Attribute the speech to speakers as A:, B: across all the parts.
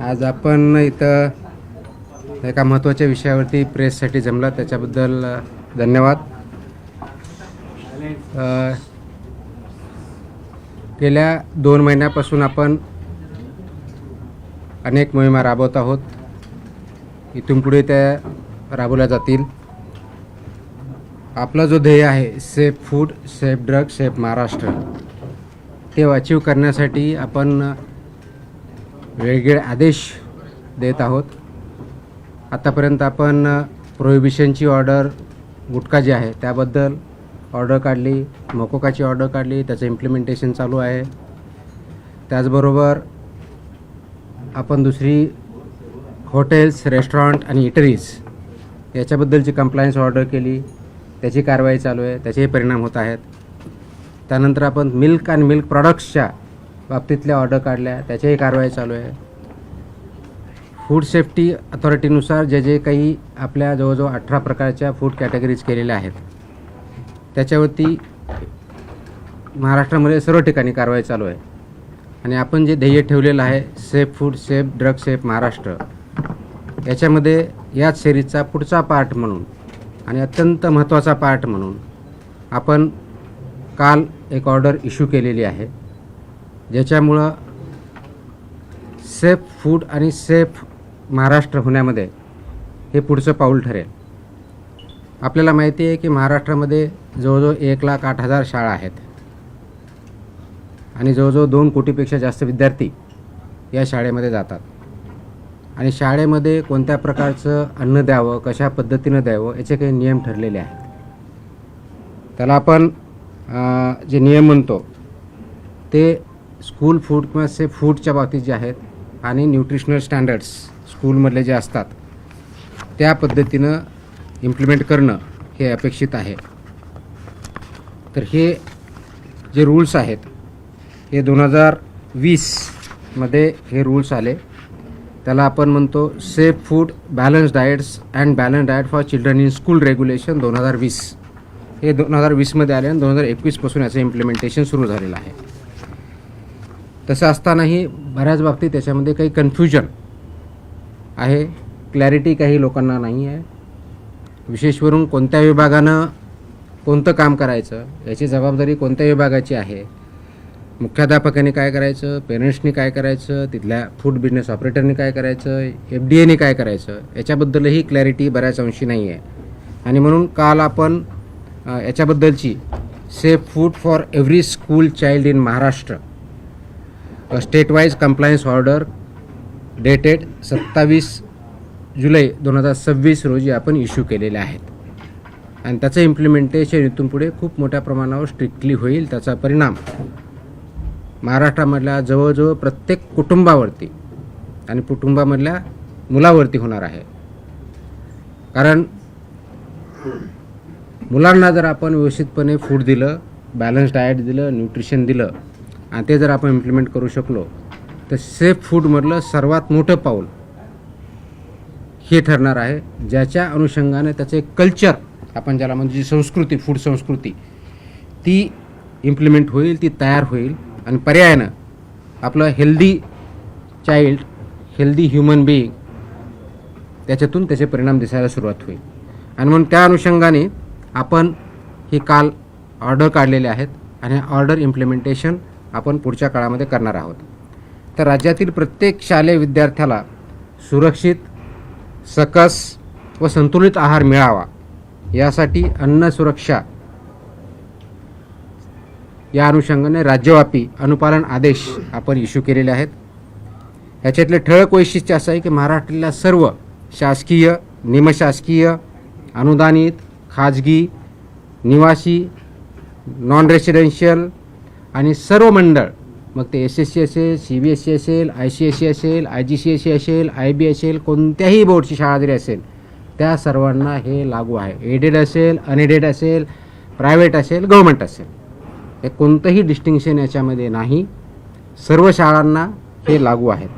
A: आज आपण इथं एका महत्त्वाच्या विषयावरती प्रेससाठी जमला, त्याच्याबद्दल धन्यवाद. गेल्या 2 महिन्यापासून आपण अनेक मोहिमा राबवत आहोत. इथून पुढे त्या राबवल्या जातील. आपला जो ध्येय आहे safe food, safe drug, safe Maharashtra, ते अचीव करण्यासाठी आपण वेगवेगळे आदेश देत आहोत. आतापर्यंत आपण प्रोहिबिशनची ऑर्डर, गुटखा जी आहे त्याबद्दल ऑर्डर काढली, मोकोकाची ऑर्डर काढली, त्याचं इम्प्लिमेंटेशन चालू आहे. त्याचबरोबर आपण दुसरी हॉटेल्स, रेस्टॉरंट आणि इटरीज याच्याबद्दलची कंप्लायन्स ऑर्डर केली, त्याची कारवाई चालू आहे, त्याचेही परिणाम होत आहेत. त्यानंतर आपण मिल्क आणि मिल्क प्रॉडक्ट्सच्या बाबतीतल्या ऑर्डर काढल्या, त्याचीही कारवाई चालू आहे. फूड सेफ्टी अथॉरिटीनुसार जे काही आपल्या जवळजवळ 18 प्रकारच्या फूड कॅटेगरीज केलेल्या आहेत, त्याच्यावरती महाराष्ट्रामध्ये सर्व ठिकाणी कारवाई चालू आहे. आणि आपण जे ध्येय ठेवलेलं आहे safe food, safe drug, safe Maharashtra, याच्यामध्ये याच सिरीजचा पुढचा पार्ट म्हणून आणि अत्यंत महत्त्वाचा पार्ट म्हणून आपण काल एक ऑर्डर इश्यू केलेली आहे, ज्याच्यामुळं सेफ फूड आणि सेफ महाराष्ट्र होण्यामध्ये हे पुढचं पाऊल ठरेल. आपल्याला माहिती आहे की महाराष्ट्रामध्ये जवळजवळ 1,08,000 शाळा आहेत आणि जवळजवळ 2 कोटीपेक्षा जास्त विद्यार्थी या शाळेमध्ये जातात. आणि शाळेमध्ये कोणत्या प्रकारचं अन्न द्यावं, कशा पद्धतीनं द्यावं, याचे काही नियम ठरलेले आहेत. त्याला आपण जे नियम म्हणतो ते स्कूल फूड किंवा सेफ फूडच्या बाबतीत जे आहेत आणि न्यूट्रिशनल स्टँडर्ड्स स्कूलमधले जे असतात त्या पद्धतीनं इम्प्लिमेंट करणं हे अपेक्षित आहे. तर हे जे रूल्स आहेत हे 2020 मध्ये हे रूल्स आले. त्याला आपण म्हणतो safe food balance diets and balance diet for children in school regulation 2020. हे 2020 मध्ये आले आणि 2021 पासून याचं इम्प्लिमेंटेशन सुरू झालेलं आहे. तसं असतानाही बऱ्याच बाबतीत त्याच्यामध्ये काही कन्फ्युजन आहे, क्लॅरिटी काही लोकांना नाही आहे. विशेषवरून कोणत्या विभागानं कोणतं काम करायचं, याची जबाबदारी कोणत्या विभागाची आहे, मुख्याध्यापकांनी काय करायचं, पेरेंट्सनी काय करायचं, तिथल्या फूड बिझनेस ऑपरेटरनी काय करायचं, FDA काय करायचं, याच्याबद्दलही क्लॅरिटी बऱ्याच अंशी नाही आहे. आणि म्हणून काल आपण याच्याबद्दलची safe food for every school child in Maharashtra state wise compliance order dated 27 जुलै 2026 रोजी आपण इश्यू केलेले आहेत. आणि त्याचं इम्प्लिमेंटेशन इथून पुढे खूप मोठ्या प्रमाणावर स्ट्रिक्टली होईल. त्याचा परिणाम महाराष्ट्रामधल्या जवळजवळ प्रत्येक कुटुंबावरती आणि कुटुंबामधल्या मुलावरती होणार आहे. कारण मुलांना जर आपण व्यवस्थितपणे फूड दिलं, बॅलन्स डाएट दिलं, न्यूट्रिशन दिलं आणि ते जर आपण इम्प्लिमेंट करू शकलो तर सेफ फूडमधलं सर्वात मोठं पाऊल हे ठरणार आहे, ज्याच्या अनुषंगाने त्याचं एक कल्चर, आपण ज्याला म्हणजे जी संस्कृती, फूड संस्कृती, ती इम्प्लिमेंट होईल, ती तयार होईल. आणि पर्यायानं आपलं healthy child, healthy human being, त्याच्यातून त्याचे परिणाम दिसायला सुरुवात होईल. आणि म्हणून त्या अनुषंगाने आपण ही काल ऑर्डर काढलेले आहेत आणि ऑर्डर इम्प्लिमेंटेशन आपण पुढच्या काळामध्ये करणार आहोत. तर राज्यातील प्रत्येक शालेय विद्यार्थ्याला सुरक्षित, सकस व संतुलित आहार मिळावा यासाठी अन्न सुरक्षा या अनुषंगाने राज्यव्यापी अनुपालन आदेश आपण इश्यू केलेले आहेत. ह्याच्यातले ठळक वैशिष्ट्य असं आहे की महाराष्ट्रातल्या सर्व शासकीय, निमशासकीय, अनुदानित, खाजगी, निवासी, नॉन रेसिडेन्शियल आणि सर्व मंडळ, मग ते SSC असेल, CBSE असेल, ICSE असेल, IGCSE असेल, IB असेल, कोणत्याही बोर्डची शाळा जरी असेल त्या सर्वांना हे लागू आहे. एडेड असेल, अनएडेड असेल, प्रायव्हेट असेल, गव्हर्मेंट असेल, हे कोणतंही डिस्टिंक्शन याच्यामध्ये नाही. सर्व शाळांना हे लागू आहेत.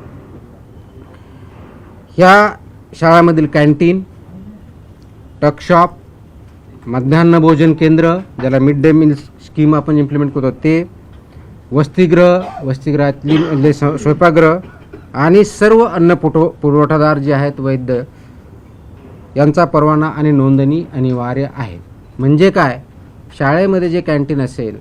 A: ह्या शाळांमधील कॅन्टीन, टकशॉप, मध्यान्ह भोजन केंद्र, ज्याला मिड डे मील स्कीम आपण इम्प्लिमेंट करतो ते, वसतिगृह, वसतिगृहातली स्वयंपाकगृह, आणि सर्व अन्न पुरवठादार जे आहेत वैद्य यांचा परवाना आणि नोंदणी अनिवार्य आहे. म्हणजे काय, शाळेमध्ये जे कॅन्टीन असेल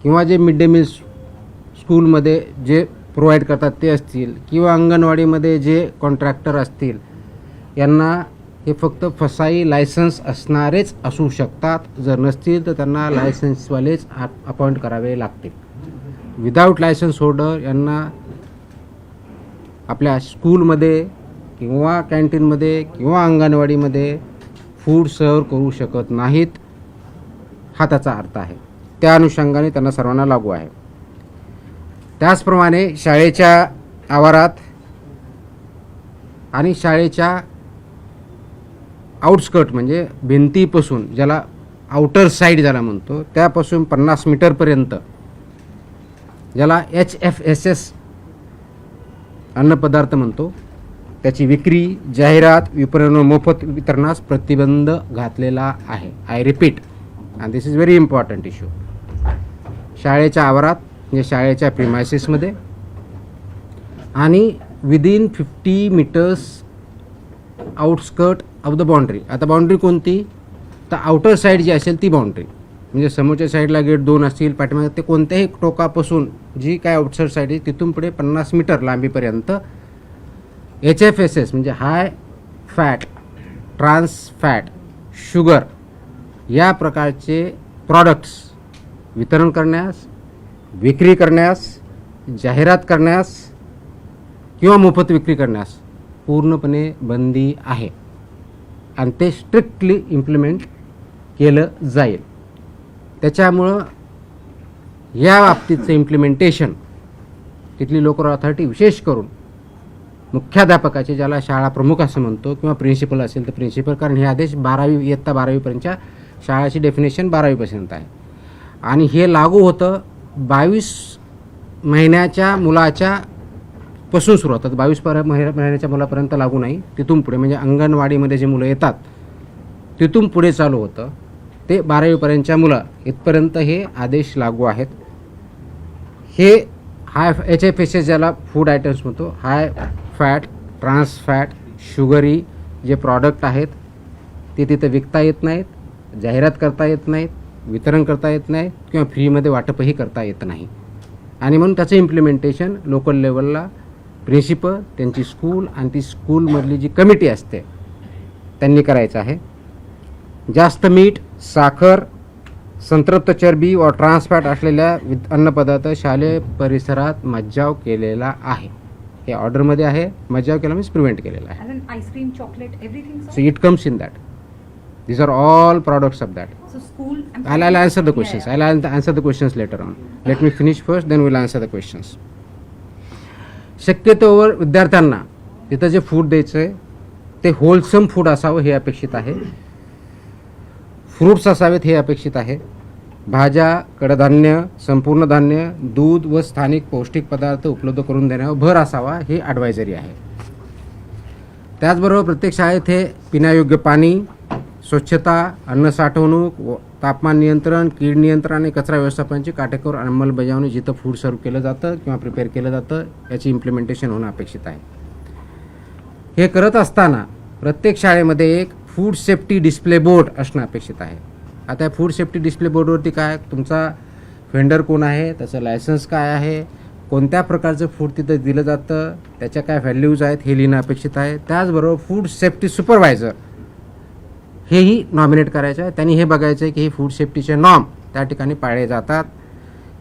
A: किंवा जे मिड डे मील स्कूलमध्ये जे प्रोव्हाइड करतात ते असतील किंवा अंगणवाडीमध्ये जे कॉन्ट्रॅक्टर असतील, यांना हे फक्त फसाई लायसन्स असणारेच असू शकतात. जर नसतील तर त्यांना लायसन्सवालेच अपॉइंट करावे लागतील. विदाऊट लायसन्स होल्डर यांना आपल्या स्कूलमध्ये किंवा कॅन्टीनमध्ये किंवा अंगणवाडीमध्ये फूड सर्व करू शकत नाहीत, हा त्याचा अर्थ आहे. त्या अनुषंगाने त्यांना सर्वांना लागू आहे. त्याचप्रमाणे शाळेच्या आवारात आणि शाळेच्या आउटस्कर्ट म्हणजे भिंतीपासून, ज्याला आउटर साईड ज्याला म्हणतो, त्यापासून 50 मीटरपर्यंत, ज्याला HFSS अन्नपदार्थ म्हणतो, त्याची विक्री, जाहिरात, विपणन, मोफत वितरणास प्रतिबंध घातलेला आहे. I repeat, and this is very important issue. शाळेच्या आवारात म्हणजे शाळेच्या प्रिमायसेसमध्ये आणि within 50 meters outskirt of the boundary. आता बाउंड्री कोणती, तर आउटर साईड जी असेल ती बाउंड्री, म्हणजे समोरच्या साईडला गेट 2 असतील, पाठीमागे ते कोणत्याही टोकापासून जी काय आउटसाईड साईड आहे तिथून पुढे 50 मीटर लांबीपर्यंत HFSS म्हणजे high fat, trans fat, sugar या प्रकारचे प्रॉडक्ट्स वितरण करण्यास, विक्री करण्यास, जाहिरात करण्यास किंवा मोफत विक्री करण्यास पूर्णपणे बंदी आहे आणि ते स्ट्रिक्टली इम्प्लिमेंट केलं जाईल. त्याच्यामुळं या बाबतीचं इम्प्लिमेंटेशन तिथली लोकल अथॉरिटी, विशेष करून मुख्याध्यापकाचे, ज्याला शाळा प्रमुख असं म्हणतो, किंवा प्रिन्सिपल असेल तर प्रिन्सिपल, कारण हे आदेश 12वी इयत्ता 12वीपर्यंतच्या शाळाची डेफिनेशन 12वीपर्यंत आहे आणि हे लागू होतं 22 महिन्याच्या मुलाच्या पासून सुरू होतात. 22 महिन्याच्या मुलापर्यंत लागू नाही, तिथून पुढे म्हणजे अंगणवाडीमध्ये जे मुलं येतात तिथून पुढे चालू होतं. ते 12वीपर्यंतच्या मुलं इथपर्यंत हे आदेश लागू आहेत. हे हाय HFSS ज्याला फूड आयटम्स म्हणतो, high fat, trans fat, sugary जे प्रॉडक्ट आहेत ते तिथं विकता येत नाहीत, जाहिरात करता येत नाहीत, वितरण करता येत नाही किंवा फ्रीमध्ये वाटपही करता येत नाही. आणि म्हणून त्याचं इम्प्लिमेंटेशन लोकल लेवलला प्रिन्सिपल, त्यांची स्कूल आणि ती स्कूलमधली जी कमिटी असते त्यांनी करायचं आहे. जास्त मीठ, साखर, संतृप्त चरबी व ट्रान्सफॅट असलेल्या अन्नपदार्थ शालेय परिसरात मज्जाव केलेला आहे. हे ऑर्डरमध्ये आहे. मज्जाव केला मीन्स प्रिव्हेंट केलेला आहे.
B: Ice cream, chocolate, everything.
A: So it comes in that. These are all products of that.
B: So school.
A: I'll answer the questions. Yeah. I'll answer the questions later on. Let me finish first, then we'll answer the questions. शक्यतोवर विद्यार्थ्यांना तिथं जे food द्यायचं आहे ते wholesome food असावं हे अपेक्षित आहे. फ्रूट्स असावेत हे अपेक्षित आहे. भाज्या, कडधान्य, संपूर्ण धान्य, दूध व स्थानिक पौष्टिक पदार्थ उपलब्ध करून देण्यावर भर असावा हे ॲडवायझरी आहे. त्याचबरोबर प्रत्येक शाळेत हे पिण्यायोग्य पाणी, स्वच्छता, अन्न साठवणूक, तापमान नियंत्रण, कीड नियंत्रण आणि कचरा व्यवस्थापनाची काटेकोर अंमलबजावणी जिथं फूड सर्व केलं जातं किंवा प्रिपेअर केलं जातं याची इम्प्लिमेंटेशन होणं अपेक्षित आहे. हे करत असताना प्रत्येक शाळेमध्ये एक फूड सेफ्टी डिस्प्ले बोर्ड असणं अपेक्षित आहे. आता फूड सेफ्टी डिस्प्ले बोर्डवरती काय, तुमचा व्हेंडर कोण आहे, त्याचं लायसन्स काय आहे, कोणत्या प्रकारचं फूड तिथं दिलं जातं, त्याच्या काय व्हॅल्यूज आहेत हे लिहिणं अपेक्षित आहे. त्याचबरोबर फूड सेफ्टी सुपरवायझर हेही नॉमिनेट करायचं आहे. त्यांनी हे बघायचं आहे की हे फूड सेफ्टीचे नॉर्म त्या ठिकाणी पाळले जातात.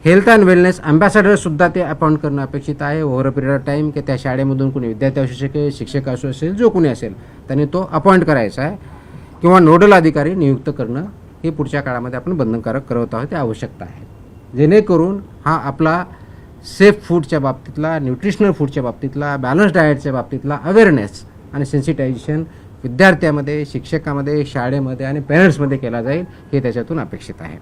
A: हेल्थ अँड वेलनेस अँबॅसेडरसुद्धा ते अपॉइंट करणं अपेक्षित आहे over a period of time, की त्या शाळेमधून कोणी विद्यार्थी असू शकेल, शिक्षक असू असेल, जो कोणी असेल त्यांनी तो अपॉइंट करायचा आहे किंवा नोडल अधिकारी नियुक्त करणं हे पुढच्या काळामध्ये आपण बंधनकारक करत आहोत, ते आवश्यकता आहे. जेणेकरून हा आपला सेफ फूडच्या बाबतीतला, न्यूट्रिशनल फूडच्या बाबतीतला, बॅलन्स डाएटच्या बाबतीतला अवेअरनेस आणि सेन्सिटायझेशन विद्यार्थ्यामध्ये, शिक्षकामध्ये, शाळेमध्ये आणि पेरेंट्समध्ये केला जाईल हे त्याच्यातून अपेक्षित आहे.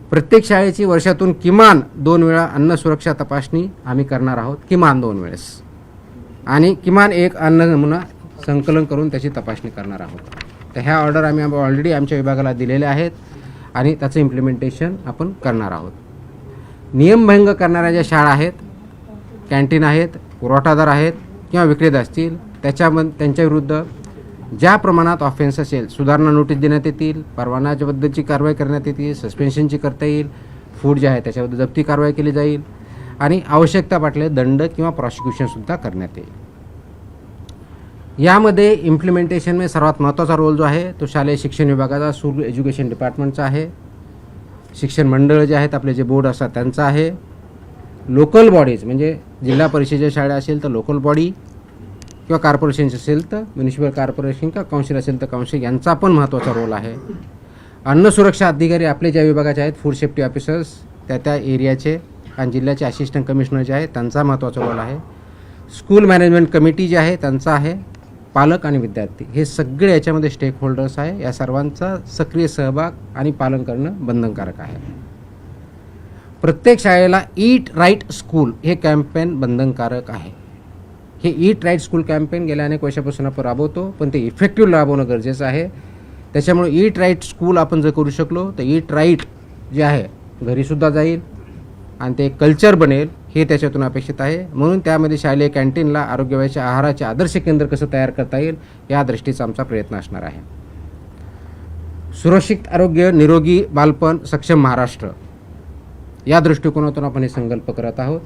A: प्रत्येक शाळेची वर्षातून किमान 2 वेळा अन्न सुरक्षा तपासणी आम्ही करणार आहोत, किमान 2 वेळेस, आणि किमान एक अन्न नमुना संकलन करून त्याची तपासणी करणार आहोत. तर ह्या ऑर्डर आम्ही ऑलरेडी आमच्या विभागाला दिलेल्या आहेत आणि त्याचं इम्प्लिमेंटेशन आपण करणार आहोत. नियमभंग करणाऱ्या ज्या शाळा आहेत कॅन्टीन आहेत, पुरवठादार आहेत किंवा विक्रेते असतील त्यांच्या विरुद्ध ज्या प्रमाणात ऑफेन्स असेल सुधारणा नोटीस देण्यात येतील, परवानाच्याबद्दलची कारवाई करण्यात येतील, सस्पेन्शनची करता येईल, फूड जे आहे त्याच्याबद्दल जप्ती कारवाई केली जाईल आणि आवश्यकता वाटले दंड किंवा प्रॉसिक्युशनसुद्धा करण्यात येईल. यामध्ये इम्प्लिमेंटेशनमध्ये सर्वात महत्त्वाचा रोल जो आहे तो शालेय शिक्षण विभागाचा, स्कूल एज्युकेशन डिपार्टमेंटचा आहे. शिक्षण मंडळ जे आहेत आपले जे बोर्ड असतात त्यांचा आहे. लोकल बॉडीज म्हणजे जिल्हा परिषदेच्या शाळा असेल तर लोकल बॉडी किंवा कॉर्पोरेशन असेल तर म्युनिसिपल कॉर्पोरेशन किंवा काउन्सिल असेल तर काउन्सिल यांचा पण महत्त्वाचा रोल आहे. अन्न सुरक्षा अधिकारी आपले ज्या विभागाचे आहेत, फूड सेफ्टी ऑफिसर्स त्या एरियाचे आणि जिल्ह्याचे असिस्टंट कमिशनर जे आहे त्यांचा महत्त्वाचा रोल आहे. स्कूल मॅनेजमेंट कमिटी जी आहे त्यांचा आहे. पालक आणि विद्यार्थी हे सगळे याच्यामध्ये स्टेक होल्डर्स आहे. या सर्वांचा सक्रिय सहभाग आणि पालन करणं बंधनकारक आहे. प्रत्येक शाळेला ईट राईट स्कूल हे कॅम्पेन बंधनकारक आहे. हे ईट राईट स्कूल कॅम्पेन गेल्या अनेक वर्षापासून आपण राबवतो, पण ते इफेक्टिव्ह राबवणं गरजेचं आहे. त्याच्यामुळे ईट राईट स्कूल आपण जर करू शकलो तर ईट राईट जे आहे घरीसुद्धा जाईल आणि ते कल्चर बनेल हे त्याच्यातून अपेक्षित आहे. म्हणून त्यामध्ये शालेय कॅन्टीनला आरोग्यवाच्या आहाराचे आदर्श केंद्र कसं तयार करता येईल या दृष्टीचा आमचा प्रयत्न असणार आहे. सुरक्षित आरोग्य, निरोगी बालपण, सक्षम महाराष्ट्र या दृष्टिकोनातून आपण हे संकल्प करत आहोत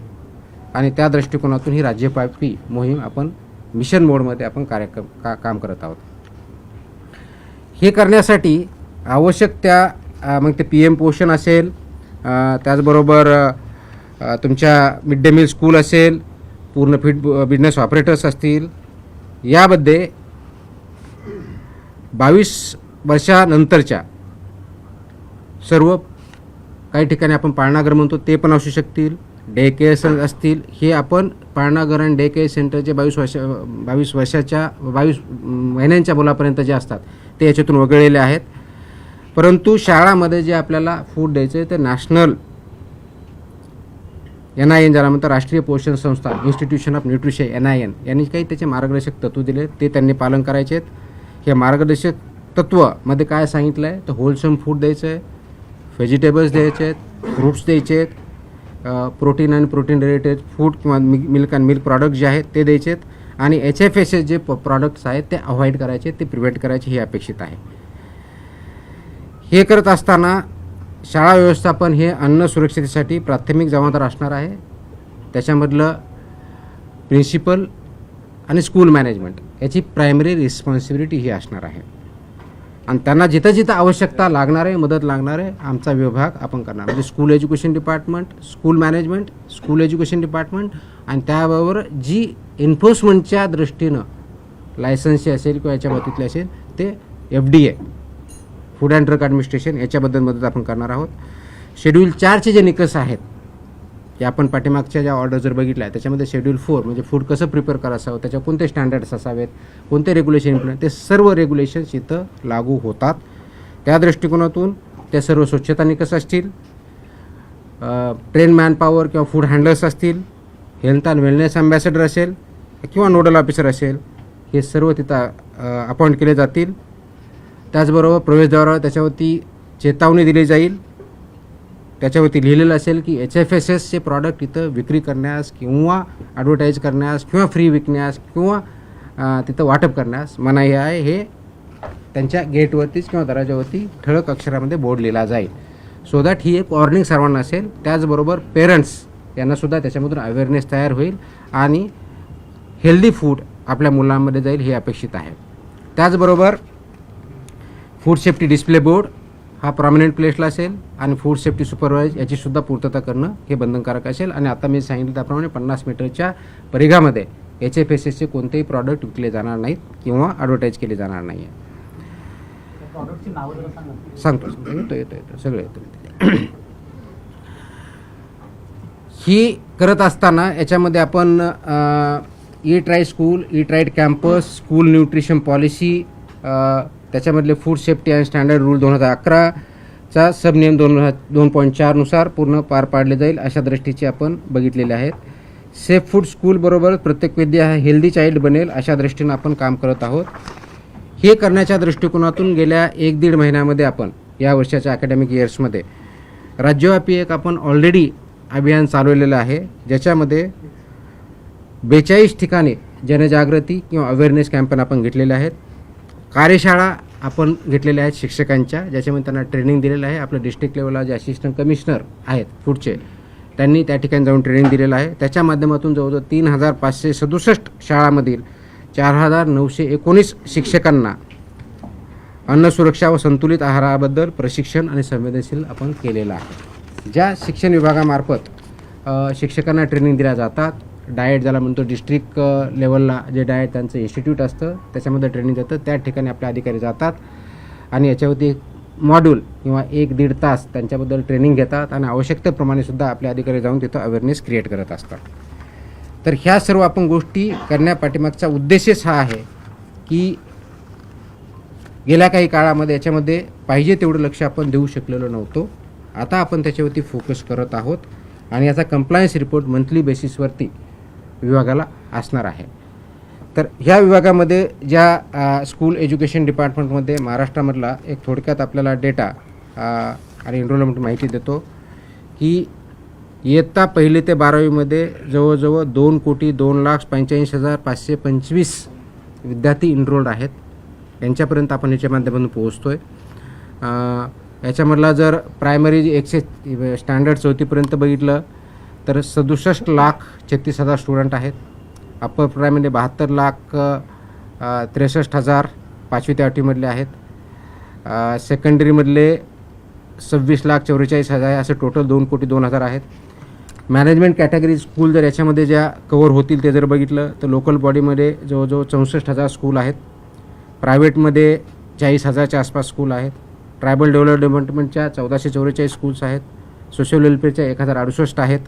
A: आणि त्या दृष्टिकोनातून ही राज्यव्यापी मोहीम आपण मिशन मोडमध्ये आपण काम करत आहोत. हे करण्यासाठी आवश्यक त्या मग ते PM पोषण असेल, त्याचबरोबर तुमच्या मिड डे मील स्कूल असेल, पूर्ण फीड बिझनेस ऑपरेटर्स असतील, यामध्ये 22 वर्षानंतरच्या सर्व काही ठिकाणी आपण पाळणाघर म्हणतो ते पण असू शकतील, डे केअर असतील. हे आपण पाळणाघर आणि डे केअर सेंटरचे 22 महिन्यांच्या मुलापर्यंत जे असतात ते याच्यातून वगळलेले आहेत. परंतु शाळामध्ये जे आपल्याला फूड द्यायचं आहे ते नॅशनल NIN ज्याला म्हणतात राष्ट्रीय पोषण संस्था, इन्स्टिट्यूशन ऑफ न्यूट्रिशन NIN यांनी काही त्याचे मार्गदर्शक तत्व दिले ते त्यांनी पालन करायचे आहेत. हे मार्गदर्शक तत्वमध्ये काय सांगितलं आहे तर होलसम फूड द्यायचं आहे, व्हेजिटेबल्स द्यायचे आहेत, फ्रूट्स द्यायचे आहेत, प्रोटीन आणि प्रोटीन रिलेटेड फूड किंवा मिल्क अँड मिल्क प्रॉडक्ट जे आहेत ते द्यायचे आहेत आणि HFSS जे प्रॉडक्ट्स आहेत ते अवॉइड करायचे, ते प्रिव्हेंट करायचे हे अपेक्षित आहे. हे करत असताना शाळा व्यवस्थापन हे अन्न सुरक्षिततेसाठी प्राथमिक जबाबदार असणार आहे. त्याच्यामधलं प्रिन्सिपल आणि स्कूल मॅनेजमेंट याची प्रायमरी रिस्पॉन्सिबिलिटी ही असणार आहे आणि त्यांना जिथं जिथं आवश्यकता लागणार आहे, मदत लागणार आहे, आमचा विभाग आपण करणार. म्हणजे school education department, school management, school education department आणि त्याबरोबर जी एन्फोर्समेंटच्या दृष्टीनं लायसन्सची असेल किंवा याच्या बाबतीतले असेल ते FDA food and drug administration याच्याबद्दल मदत आपण करणार आहोत. शेड्यूल 4चे जे निकष आहेत ते आपण पाठीमागच्या ज्या ऑर्डर जर बघितल्या त्याच्यामध्ये शेड्यूल 4 म्हणजे फूड कसं प्रिपेअर करायचं, त्याच्या कोणते स्टँडर्ड्स असावेत, कोणते रेग्युलेशन इम्प्लिमेंट, ते सर्व रेग्युलेशन्स इथं लागू होतात. त्या दृष्टिकोनातून ते सर्व स्वच्छता निकष असतील, ट्रेन मॅनपॉवर किंवा फूड हँडलर्स असतील, हेल्थ अँड वेलनेस अँबॅसेडर असेल किंवा नोडल ऑफिसर असेल, हे सर्व तिथं अपॉइंट केले जातील. त्याचबरोबर प्रवेशद्वारावर त्याच्यावरती चेतावणी दिली जाईल, त्याच्यावरती लिहिलेलं असेल की HFSSचे प्रॉडक्ट इथं विक्री करण्यास किंवा ॲडव्हर्टाईज करण्यास किंवा फ्री विकण्यास किंवा तिथं वाटप करण्यास मनाई आहे. हे त्यांच्या गेटवरतीच किंवा दरवाजावरती ठळक अक्षरामध्ये बोर्ड लिहिला जाईल. सो दॅट ही एक वॉर्निंग सर्वांना असेल. त्याचबरोबर पेरेंट्स यांनासुद्धा त्याच्यामधून अवेअरनेस तयार होईल आणि हेल्दी फूड आपल्या मुलांमध्ये जाईल हे अपेक्षित आहे. त्याचबरोबर फूड सेफ्टी डिस्प्ले बोर्ड हा प्रॉमिनंट प्लेसला असेल आणि फूड सेफ्टी सुपरवाइज याचीसुद्धा पूर्तता करणं हे बंधनकारक असेल. आणि आता मी सांगितलं त्याप्रमाणे 50 मीटरच्या परिघामध्ये HFSSचे कोणतेही प्रॉडक्ट विकले जाणार नाहीत किंवा ॲडव्हर्टाईज केले जाणार नाही आहे. सांगतो येतो सगळं येतं. ही करत असताना याच्यामध्ये आपण eat right school, eat right campus, school nutrition policy, त्याच्यामधले food safety and standard rule 2011चा सबनियम 2.4 नुसार पूर्ण पार पाडले जाईल अशा दृष्टीचे आपण बघितलेले आहेत. सेफ फूड स्कूलबरोबर प्रत्येक विद्या हा हेल्दी चाइल्ड बनेल अशा दृष्टीनं आपण काम करत आहोत. हे करण्याच्या दृष्टिकोनातून गेल्या 1-1.5 महिन्यामध्ये आपण या वर्षाच्या अकॅडमिक इयर्समध्ये राज्यव्यापी एक आपण ऑलरेडी अभियान चालवलेलं आहे, ज्याच्यामध्ये 42 ठिकाणी जनजागृती किंवा अवेअरनेस कॅम्पेन आपण घेतलेले आहेत. कार्यशाळा आपण घेतलेल्या आहेत शिक्षकांच्या, ज्याच्यामध्ये त्यांना ट्रेनिंग दिलेलं आहे. आपलं डिस्ट्रिक्ट लेवलला जे असिस्टंट कमिशनर आहेत फूडचे, त्यांनी त्या ठिकाणी जाऊन ट्रेनिंग दिलेलं आहे. त्याच्या माध्यमातून जवळजवळ 3567 शाळांमधील 4919 शिक्षकांना अन्न सुरक्षा व संतुलित आहाराबद्दल प्रशिक्षण आणि संवेदनशील आपण केलेलं आहे. ज्या शिक्षण विभागामार्फत शिक्षकांना ट्रेनिंग दिल्या जातात, डाएट ज्याला म्हणतो डिस्ट्रिक्ट लेवलला जे डाएट त्यांचं इन्स्टिट्यूट असतं त्याच्यामध्ये ट्रेनिंग जातं, त्या ठिकाणी आपले अधिकारी जातात आणि याच्यावरती मॉड्यूल किंवा 1-1.5 तास त्यांच्याबद्दल ट्रेनिंग घेतात आणि आवश्यकतेप्रमाणे सुद्धा आपले अधिकारी जाऊन तिथं अवेअरनेस क्रिएट करत असतात. तर ह्या सर्व आपण गोष्टी करण्यापाठीमागचा उद्देशच हा आहे की गेल्या काही काळामध्ये याच्यामध्ये पाहिजे तेवढं लक्ष आपण देऊ शकलेलो नव्हतो. आता आपण त्याच्यावरती फोकस करत आहोत आणि याचा कंप्लायन्स रिपोर्ट मंथली बेसिसवरती विभागाला असणार आहे. तर ह्या विभागामध्ये ज्या स्कूल एज्युकेशन डिपार्टमेंटमध्ये महाराष्ट्रामधला एक थोडक्यात आपल्याला डेटा आणि एनरोलमेंट माहिती देतो की इयत्ता 1ली ते 12वीमध्ये जवळजवळ 2,02,85,525 विद्यार्थी इनरोल्ड आहेत. यांच्यापर्यंत आपण याच्या माध्यमातून पोहोचतो आहे. याच्यामधला जर प्रायमरी 100 स्टँडर्ड 4थीपर्यंत बघितलं तर 67,36,000 स्टुडंट आहेत. अप्पर प्रायमरी 72,63,000 5वी ते 8वीमधले आहेत. सेकंडरीमधले 26,44,000 असं टोटल 2,02,000 आहेत. मॅनेजमेंट कॅटेगरी स्कूल जर याच्यामध्ये ज्या कवर होतील ते जर बघितलं तर लोकल बॉडीमध्ये जवळजवळ 64,000 स्कूल आहेत. प्रायव्हेटमध्ये 40,000च्या आसपास स्कूल आहेत. ट्रायबल डेव्हलपमेंटच्या 1444 स्कूल्स आहेत. सोशल वेलफेअरच्या 1,068 आहेत.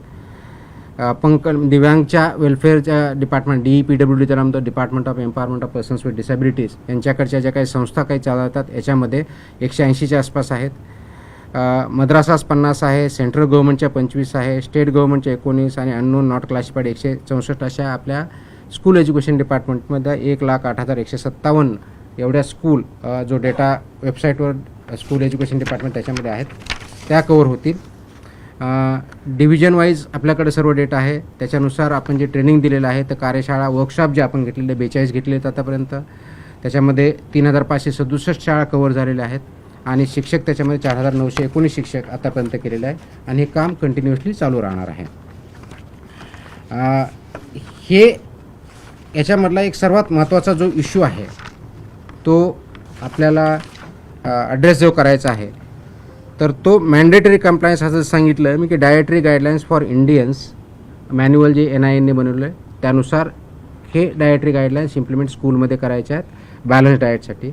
A: दिव्यांगच्या वेलफेअरच्या डिपार्टमेंट DEPWD त्याला म्हणतो, department of empowerment of persons with disabilities, यांच्याकडच्या ज्या काही संस्था काही चालवतात याच्यामध्ये 180च्या आसपास आहेत. मद्रासास 50 आहे, सेंट्रल गव्हर्नमेंटच्या 25 आहे, स्टेट गव्हर्नमेंटच्या 19 आणि अननोन नॉट क्लासिफाईड 164 अशा आपल्या स्कूल एज्युकेशन डिपार्टमेंटमध्ये 1,08,157 एवढ्या स्कूल जो डेटा वेबसाईटवर स्कूल एज्युकेशन डिपार्टमेंट त्याच्यामध्ये आहेत त्या कवर होतील. डिव्हिजन वाईज आपल्याकडे सर्व डेटा आहे. त्याच्यानुसार आपण जे ट्रेनिंग दिलेलं आहे तर कार्यशाळा वर्कशॉप जे आपण घेतलेले 42 घेतले आहेत आतापर्यंत, त्याच्यामध्ये 3,567 शाळा कवर झालेल्या आहेत आणि शिक्षक त्याच्यामध्ये 4,919 शिक्षक आतापर्यंत केलेले आहे आणि हे काम कंटिन्युअसली चालू राहणार आहे. हे याच्यामधला एक सर्वात महत्त्वाचा जो इश्यू आहे तो आपल्याला ॲड्रेस जो करायचा आहे तर तो मॅन्डेटरी कंप्लायन्स असं सांगितलं मी की dietary guidelines for Indians manual जे NIN बनवलं आहे त्यानुसार हे डायटरी गाईडलाईन्स इम्प्लिमेंट स्कूलमध्ये करायचे आहेत बॅलन्स डाएटसाठी.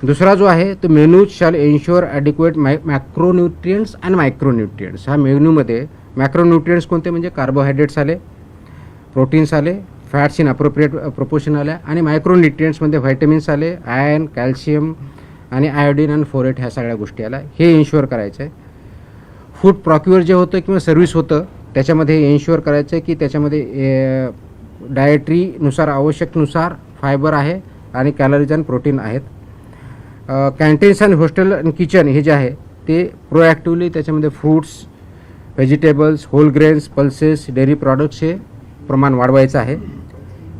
A: दुसरा जो आहे तो menus shall ensure adequate macronutrients and micronutrients. ह्या मेन्यूमध्ये मॅक्रोन्यूट्रियंट्स कोणते म्हणजे कार्बोहायड्रेट्स आले, प्रोटीन्स आले, फॅट्स इन अप्रोप्रिएट प्रोपोर्शन आल्या आणि मायक्रोन्यूट्रियंट्समध्ये व्हायटमिन्स आले, आयर्न, कॅल्शियम आणि आयोडीन आणि फोरेट ह्या सगळ्या गोष्टी आल्या. हे इन्श्युअर करायचं आहे. फूड प्रॉक्युअर जे होतं किंवा सर्व्हिस होतं त्याच्यामध्ये हे इन्श्युअर करायचं आहे की त्याच्यामध्ये डायटरीनुसार आवश्यकनुसार फायबर आहे आणि कॅलरीज आणि प्रोटीन आहेत. कॅन्टीन्स आणि हॉस्टेल आणि किचन हे जे आहे ते प्रोॲक्टिव्हली त्याच्यामध्ये fruits, vegetables, whole grains, pulses, dairy products हे प्रमाण वाढवायचं आहे.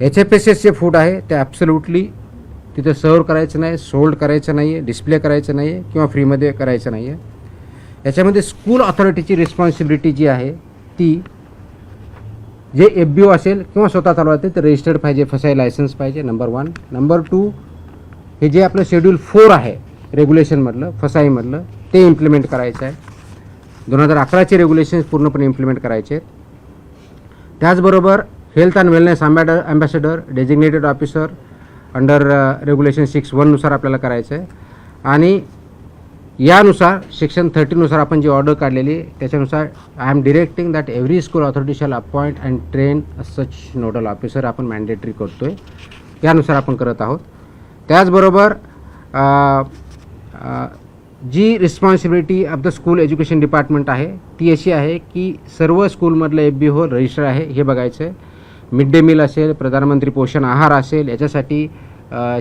A: HFSS जे फूड आहे ते ॲब्सोल्युटली तिथं सर्व करायचं नाही, सोल्ड करायचं नाही आहे, डिस्प्ले करायचं नाही आहे किंवा फ्रीमध्ये करायचं नाही आहे. याच्यामध्ये स्कूल ऑथॉरिटीची रिस्पॉन्सिबिलिटी जी आहे ती जे FBO असेल किंवा स्वतः चालवते ते रजिस्टर्ड पाहिजे, फसाई लायसन्स पाहिजे, नंबर 1. नंबर 2 हे जे आपलं शेड्यूल 4 आहे रेग्युलेशनमधलं फसाईमधलं ते इम्प्लिमेंट करायचं आहे. 2011चे रेग्युलेशन्स पूर्णपणे इम्प्लिमेंट करायचे आहेत. त्याचबरोबर health and wellness ambassador designated officer under regulation 6(1) नुसार आपल्याला करायचं आहे आणि यानुसार सेक्शन 30 नुसार आपण जी ऑर्डर काढलेली त्याच्यानुसार I am directing that every school authority shall appoint and train such nodal officer आपण मॅन्डेटरी करतो आहे, त्यानुसार आपण करत आहोत. त्याचबरोबर जी responsibility of the school education department आहे ती अशी आहे की सर्व स्कूलमधलं FBO रजिस्टर आहे हे बघायचं आहे. मिड डे मील असेल, प्रधानमंत्री पोषण आहार असेल, याच्यासाठी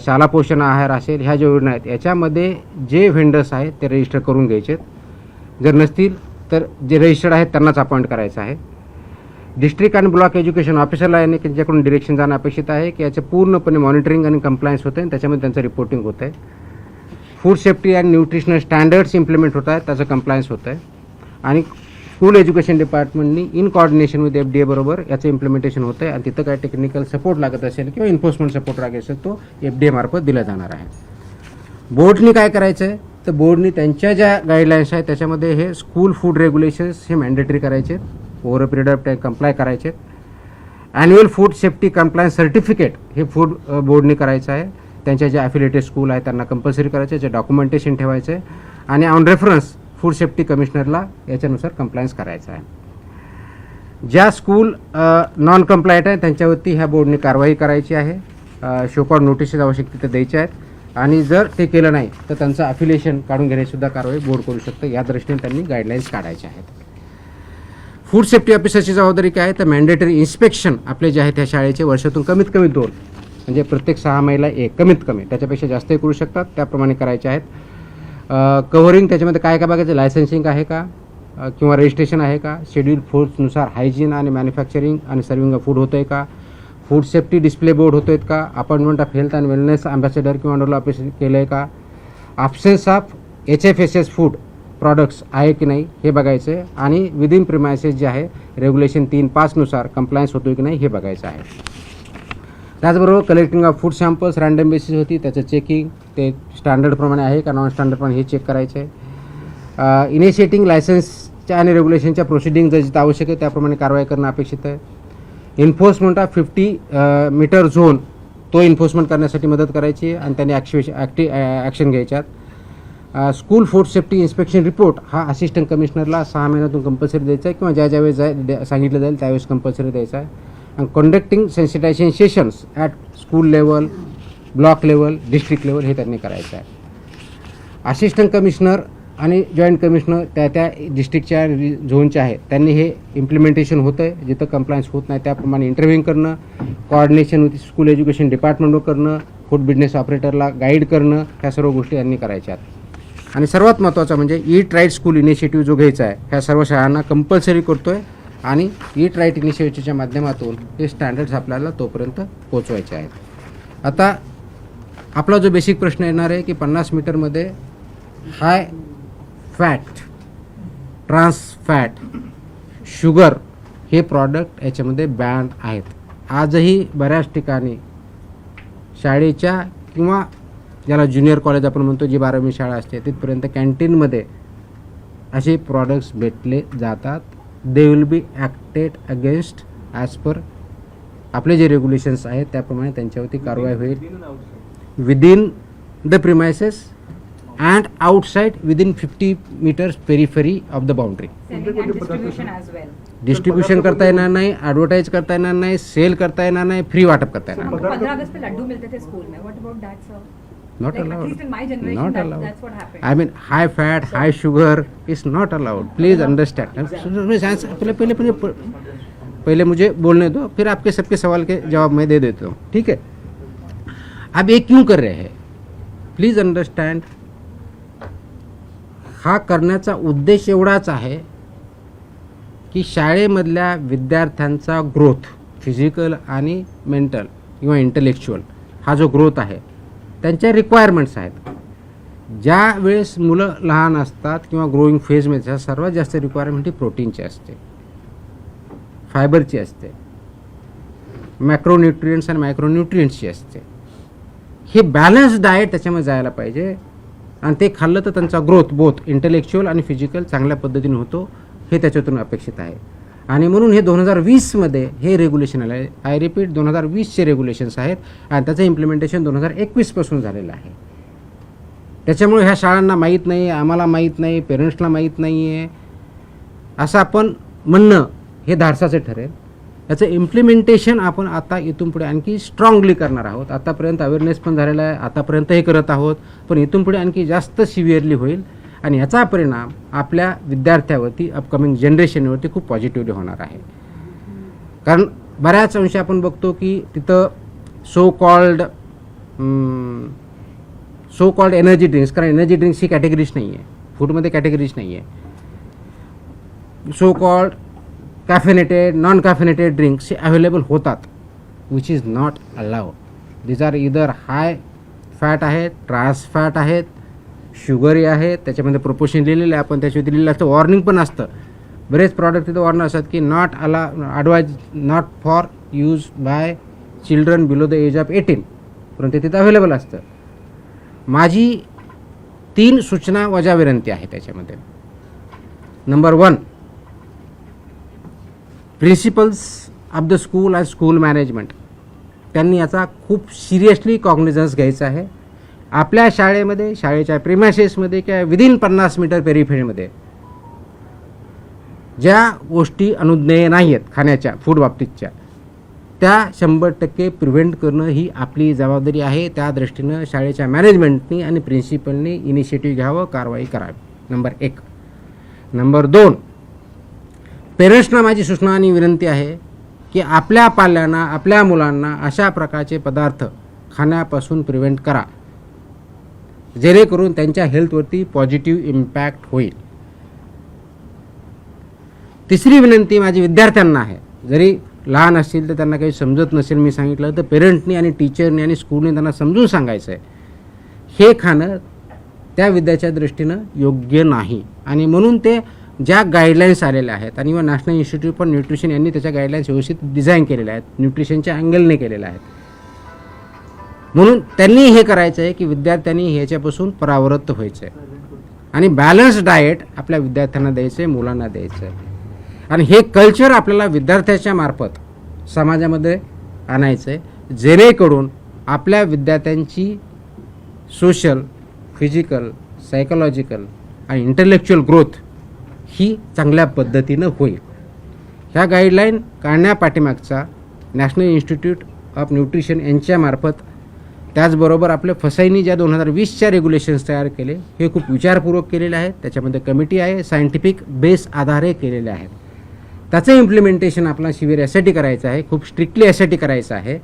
A: शाळा पोषण आहार असेल, ह्या ज्या योजना आहेत याच्यामध्ये जे व्हेंडर्स आहेत ते रजिस्टर करून घ्यायचे आहेत. जर नसतील तर जे रजिस्टर्ड आहेत त्यांनाच अपॉइंट करायचं आहे. डिस्ट्रिक्ट आणि ब्लॉक एज्युकेशन ऑफिसरला याने त्यांच्याकडून डिरेक्शन जाणं अपेक्षित आहे की याचं पूर्णपणे मॉनिटरिंग आणि कंप्लायन्स होतं आहे, त्याच्यामध्ये त्यांचं रिपोर्टिंग होतं आहे. Food safety and nutritional standards implement होत आहेत, त्याचं कंप्लायन्स होतं आहे. आणि स्कूल एज्युकेशन डिपार्टमेंटनी इन कोऑर्डिनेशन विथ FDA बरोबर याचं इम्प्लिमेंटेशन होतं आहे. आणि तिथं काय टेक्निकल सपोर्ट लागत असेल किंवा इन्फोर्समेंट सपोर्ट लागत असेल तो FDA मार्फत दिला जाणार आहे. बोर्डनी काय करायचं आहे, तर बोर्डनी त्यांच्या ज्या गाईडलाईन्स आहेत त्याच्यामध्ये हे स्कूल फूड रेग्युलेशन्स हे मॅन्डेटरी करायचे आहेत, over a period of time comply करायचे आहेत. Annual food safety compliance certificate हे फूड बोर्डनी करायचं आहे. त्यांच्या जे ॲफिलिएटेड स्कूल आहे त्यांना कंपल्सरी करायचं आहे, जे डॉक्युमेंटेशन ठेवायचं आहे. आणि ऑन रेफरन्स फूड सेफ्टी कमिशनरला याच्यानुसार कंप्लायन्स करायचं आहे. ज्या स्कूल नॉन कंप्लायंट आहे त्यांच्यावरती ह्या बोर्डने कारवाई करायची आहे. शोकॉड नोटिसेस आवश्यक तिथे द्यायच्या आहेत. आणि जर ते केलं नाही तर त्यांचं अफिलिएशन काढून घेण्यासुद्धा कारवाई बोर्ड करू शकतं. या दृष्टीने त्यांनी गाईडलाईन्स काढायच्या आहेत. फूड सेफ्टी ऑफिसरची जबाबदारी काय आहे, तर मॅन्डेटरी इन्स्पेक्शन आपले जे आहेत त्या शाळेचे वर्षातून कमीत कमी 2 म्हणजे प्रत्येक 6 महिन्याला 1 कमीत कमी, त्याच्यापेक्षा जास्तही करू शकतात, त्याप्रमाणे करायचे आहेत. कव्हरिंग त्याच्यामध्ये काय काय बघायचं, लायसन्सिंग आहे का किंवा रजिस्ट्रेशन आहे का, शेड्यूल फूड्सनुसार हायजीन आणि मॅन्युफॅक्चरिंग आणि सर्विंग ऑफ फूड होतं आहे का, फूड सेफ्टी डिस्प्ले बोर्ड होतो आहेत का, appointment of health and wellness ambassador किंवा अंडरला ऑफिस केलं आहे का, absence of HFSS food products आहे की नाही हे बघायचं आहे. आणि विदिन प्रिमायसेस जे आहे रेग्युलेशन 3.5 नुसार कंप्लायन्स होतो की नाही हे बघायचं आहे. त्याचबरोबर collecting of food samples random basis होती, त्याचं चेकिंग ते स्टँडर्डप्रमाणे आहे का नॉन स्टँडर्डप्रमाणे हे चेक करायचं आहे. इनिशिएटिंग लायसन्सच्या आणि रेग्युलेशनच्या प्रोसिडिंग जर जिथं आवश्यक आहे त्याप्रमाणे कारवाई करणं अपेक्षित आहे. इन्फोर्समेंट ऑफ 50 मीटर झोन तो इन्फोर्समेंट करण्यासाठी मदत करायची आणि त्यांनी ॲक्शन घ्यायच्यात. School food safety inspection report हा असिस्टंट कमिशनरला 6 महिन्यातून कंपल्सरी द्यायचा आहे किंवा ज्यावेळेस सांगितलं जाईल त्यावेळेस कंपल्सरी द्यायचा आहे. आणि conducting sensitisation sessions at school level, block level, district level हे त्यांनी करायचं आहे. असिस्टंट कमिशनर आणि जॉईंट कमिशनर त्या डिस्ट्रिक्टच्या झोनच्या आहे त्यांनी हे इम्प्लिमेंटेशन होतं आहे, जिथं कंप्लायन्स होत नाही त्याप्रमाणे इंटरव्ह्यूइंग करणं, कोऑर्डिनेशन विथ स्कूल एज्युकेशन डिपार्टमेंटवर करणं, फूड बिझनेस ऑपरेटरला गाईड करणं, ह्या सर्व गोष्टी यांनी करायच्या आहेत. आणि सर्वात महत्त्वाचं म्हणजे ईट राईट स्कूल इनिशिएटिव्ह जो घ्यायचा आहे ह्या सर्व शाळांना कंपल्सरी करतो आहे. आणि ईट राईट इनिशिएटिव्हच्या माध्यमातून हे स्टँडर्ड्स आपल्याला तोपर्यंत पोचवायचे आहेत. आता आपला जो बेसिक प्रश्न येणार आहे की 50 मीटरमध्ये high fat, trans fat, sugar हे प्रॉडक्ट याच्यामध्ये बॅन आहेत. आजही बऱ्याच ठिकाणी शाळेच्या किंवा ज्याला ज्युनियर कॉलेज आपण म्हणतो जी 12वी शाळा असते तिथपर्यंत कॅन्टीनमध्ये असे प्रॉडक्ट्स भेटले जातात. They will be acted against as per आपले जे रेग्युलेशन्स आहेत त्याप्रमाणे त्यांच्यावरती कारवाई होईल. Within the premises and outside within 50 meters periphery of the boundary. Distribution करता येणार नाही, ॲडव्हर्टाईज करता येणार नाही, सेल करता येणार नाही, फ्री वाटप करता येणार नाही.
B: 15 अगस्त पे लड्डू मिलते थे स्कूल में, what about that sir?
A: Not
B: Like,
A: allowed.
B: at least in my generation,
A: Not allowed.
B: that's what happened.
A: I mean, high fat, high sugar is not allowed. Please understand. पहले मुझे बोलने दो, फिर आपके सबके सवाल के जवाब मैं दे देता हूँ, ठीक है? अब ये क्यों कर रहे हैं? Please understand. हा करण्याचा उद्देश एवढाच आहे की शाळेमधल्या विद्यार्थ्यांचा ग्रोथ फिजिकल आणि मेंटल किंवा इंटेलेक्च्युअल हा जो ग्रोथ आहे त्यांच्या रिक्वायरमेंट्स आहेत. ज्या वेळेस मुलं लहान असतात किंवा ग्रोईंग फेजमध्ये सर्वात जास्त रिक्वायरमेंट ही प्रोटीनची असते, फायबरची असते, मॅक्रोन्यूट्रियंट्स आणि मायक्रोन्यूट्रियंट्सची असते. हे बॅलन्स डाएट त्याच्यामध्ये जायला पाहिजे आणि ते खाल्लं तर त्यांचा ग्रोथ बोथ इंटेलेक्च्युअल आणि फिजिकल चांगल्या पद्धतीने होतो हे त्याच्यातून अपेक्षित आहे. आणि म्हणून हे 2020मध्ये हे रेग्युलेशन आलं आहे. आय रिपीट 2020चे रेग्युलेशन्स आहेत आणि त्याचं इम्प्लिमेंटेशन 2021पासून झालेलं आहे. त्याच्यामुळे ह्या शाळांना माहीत नाही, आम्हाला माहीत नाही, पेरेंट्सला माहीत नाही आहे असं आपण म्हणणं हे धाडसाचं ठरेल. याचं इम्प्लिमेंटेशन आपण आता इथून पुढे आणखी स्ट्रॉंगली करणार आहोत. आतापर्यंत अवेअरनेस पण झालेला आहे, आतापर्यंत हे करत आहोत, पण इथून पुढे आणखी जास्त सिव्हिअरली होईल आणि याचा परिणाम आपल्या विद्यार्थ्यावरती अपकमिंग जनरेशनवरती खूप पॉझिटिव्हली होणार आहे. कारण बऱ्याच अंशी आपण बघतो की तिथं सो कॉल्ड एनर्जी ड्रिंक्स, कारण एनर्जी ड्रिंक्स ही कॅटेगरीज नाही आहे, फूडमध्ये कॅटेगरीज नाही आहे. So called caffeinated non caffeinated drinks हे अवेलेबल होतात, which is not allowed. These are either high fat आहेत, ट्रान्स फॅट आहेत, शुगरी आहेत, त्याच्यामध्ये प्रोपोर्शन लिहिलेलं आहे, पण त्याच्यावरती लिहिलेलं असतं, वॉर्निंग पण असतं. बरेच प्रॉडक्ट तिथं वॉर्निंग असतात की not advise not for use by children below the age of 18, परंतु तिथं अवेलेबल असतं. माझी 3 सूचना वजा विनंती आहे त्याच्यामध्ये. Number 1, principles of the school and school management त्यांनी याचा खूप सिरियसली कॉग्निझन्स घ्यायचा आहे. आपल्या शाळेमध्ये, शाळेच्या प्रिमायसेसमध्ये किंवा विदिन 50 मीटर पेरिफेरीमध्ये ज्या गोष्टी अनुज्ञेय नाही आहेत खाण्याच्या फूड बाबतीतच्या, त्या 100% प्रिव्हेंट करणं ही आपली जबाबदारी आहे. त्या दृष्टीनं शाळेच्या मॅनेजमेंटनी आणि प्रिन्सिपलनी इनिशिएटिव्ह घ्यावं, कारवाई करावी. नंबर 1. नंबर 2, पेरेंट्सना माझी सूचना आणि विनंती आहे की आपल्या पाल्यांना, आपल्या मुलांना अशा प्रकारचे पदार्थ खाण्यापासून प्रिव्हेंट करा, जेणेकरून त्यांच्या हेल्थवरती पॉझिटिव्ह इम्पॅक्ट होईल. तिसरी विनंती माझी विद्यार्थ्यांना आहे. जरी लहान असतील तर त्यांना काही समजत नसेल मी सांगितलं तर पेरेंटनी आणि टीचरनी आणि स्कूलने त्यांना समजून सांगायचं आहे हे खाणं त्या विद्याच्या दृष्टीनं योग्य नाही. आणि म्हणून ते ज्या गाईडलाईन्स आलेल्या आहेत आणि नॅशनल इन्स्टिट्यूट फॉर न्यूट्रिशन यांनी त्याच्या गाईडलाईन्स व्यवस्थित डिझाईन केलेल्या आहेत, न्यूट्रिशनच्या अँगलने केलेल्या आहेत. म्हणून त्यांनी हे करायचं आहे की विद्यार्थ्यांनी ह्याच्यापासून परावृत्त व्हायचं आहे आणि बॅलन्स डाएट आपल्या विद्यार्थ्यांना द्यायचं आहे, मुलांना द्यायचं आहे. आणि हे कल्चर आपल्याला विद्यार्थ्याच्या मार्फत समाजामध्ये आणायचं आहे, जेणेकरून आपल्या विद्यार्थ्यांची सोशल, फिजिकल, सायकोलॉजिकल आणि इंटेलेक्च्युअल ग्रोथ ही चांगल्या पद्धतीनं होईल. ह्या गाईडलाईन काढण्यापाठीमागचा नॅशनल इन्स्टिट्यूट ऑफ न्यूट्रिशन यांच्यामार्फत, त्याचबरोबर आपल्या फसाईनी ज्या 2020च्या रेग्युलेशन्स तयार केले हे खूप विचारपूर्वक केलेले आहेत. त्याच्यामध्ये कमिटी आहे, सायंटिफिक बेस आधारे केलेले आहेत. त्याचं इम्प्लिमेंटेशन आपल्याला शिबिर यासाठी करायचं आहे, खूप स्ट्रिक्टली यासाठी करायचं आहे